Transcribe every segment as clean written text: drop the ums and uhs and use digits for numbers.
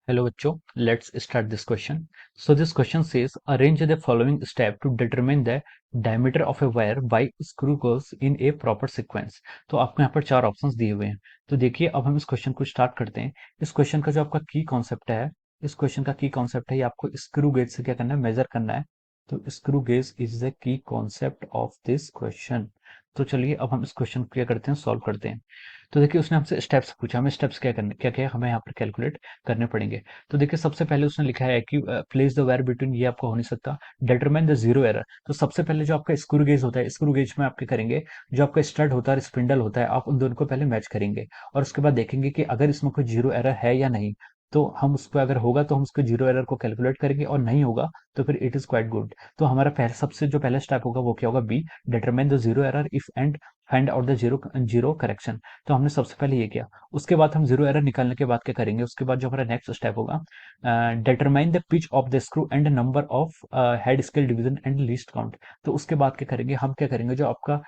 Hello bachcho, let's start this question. So this question says arrange the following step to determine the diameter of a wire by screw goes in a proper sequence. तो आपको यहाँ पर चार options दिए हुए हैं। तो देखिए अब हम इस क्वेश्चन को स्टार्ट करते हैं। इस क्वेश्चन का जो आपका की कॉन्सेप्ट है, इस क्वेश्चन का की कॉन्सेप्ट है, ये आपको स्क्रू गेज से क्या करना है, मेजर करना है। तो screw gauge is the key concept of this question. तो चलिए अब हम इस क्वेश्चन को क्या करते हैं, सॉल्व करते हैं। तो देखिए उसने हमसे स्टेप्स पूछा, हमें स्टेप्स क्या करने, क्या क्या हमें यहाँ पर कैलकुलेट करने पड़ेंगे। तो देखिए सबसे पहले उसने लिखा है कि प्लेस द वायर बिटवीन, ये आपको हो नहीं सकता। डिटरमाइन द जीरो एरर, तो सबसे पहले जो आपका स्क्रू गेज होता है, स्क्रू गेज में आप क्या करेंगे, जो आपका स्टड होता है, स्पिंडल होता है, आप उन दोनों को पहले मैच करेंगे और उसके बाद देखेंगे कि अगर इसमें कोई जीरो एरर है या नहीं। तो हम उसको, अगर होगा तो हम उसको जीरो एरर को कैलकुलेट करेंगे और नहीं होगा तो फिर इट इज क्वाइट गुड। तो हमारा पहले सबसे जो पहला स्टेप होगा वो क्या होगा, b, determine the zero error if and find out the zero zero correction. तो हमने सबसे पहले ये किया। उसके बाद हम जीरो एरर निकालने के बाद क्या करेंगे, उसके बाद जो हमारा नेक्स्ट स्टेप होगा, determine the pitch of the screw and number of head scale division and least count. तो उसके बाद क्या करेंगे, हम क्या करेंगे, जो आपका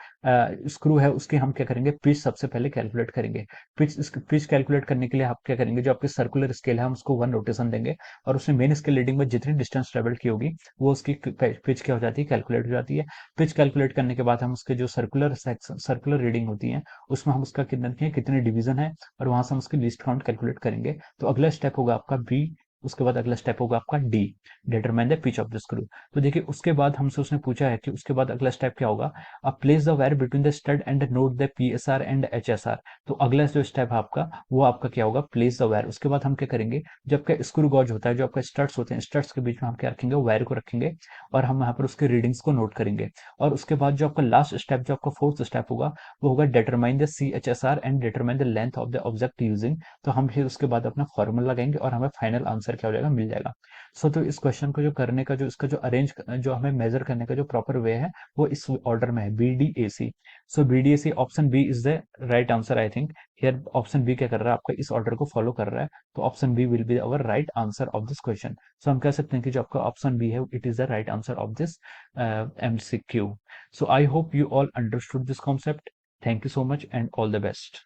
स्क्रू है उसके हम क्या करेंगे, पिच सबसे पहले कैलकुलेट करेंगे। पिच कैलकुलेट करने के लिए आप क्या करेंगे, जो आपकी सर्कुलर स्केल है हम उसको वन रोटेशन देंगे और उसमें मेन स्केल रीडिंग में जितनी डिस्टेंस ट्रेवल की होगी वो उसकी पिच क्या हो जाती है, कैलकुलेट हो जाती है। पिच कैलकुलेट करने के बाद हम उसके जो सर्कुलर रीडिंग होती है उसमें हम उसका कितने डिवीजन है और वहां से हम उसकी लिस्ट काउंट कैलकुलेट करेंगे। तो अगला स्टेप होगा आपका बी। उसके बाद अगला स्टेप होगा आपका D, determine the pitch of the screw. तो देखिए उसके बाद हमसे उसने पूछा है कि उसके बाद अगला स्टेप क्या होगा, अब place the wire between the stud and note the PSR and HSR. तो अगला जो स्टेप है आपका वो आपका क्या होगा, प्लेस द वायर। उसके बाद हम क्या करेंगे, जब का स्क्रू गॉज होता है, जो आपका स्टड्स होते हैं, स्टड्स के बीच में हम क्या रखेंगे, वायर को रखेंगे और हम यहाँ पर उसके रीडिंग्स को नोट करेंगे। और उसके बाद जो आपका लास्ट स्टेप, जो आपका फोर्थ स्टेप होगा, वो होगा determine the CHSR and determine the length of the object using. तो हम फिर उसके बाद अपना फॉर्मूला लगाएंगे और हमें फाइनल आंसर क्या हो जाएगा, मिल जाएगा। सो तो इस क्वेश्चन को जो करने का, जो इसका जो अरेंज, जो हमें मेजर करने का जो प्रॉपर वे है वो इस ऑर्डर में है, BDAC। So BDAC option b is the right answer I think. Here option b क्या कर रहा है, आपका इस ऑर्डर को फॉलो कर रहा है। तो option B will be our right answer of this question. So हम कह सकते हैं कि जो आपका ऑप्शन बी है it is the right answer of this MCQ. So I hope you all understood this concept. Thank you so much and all the best.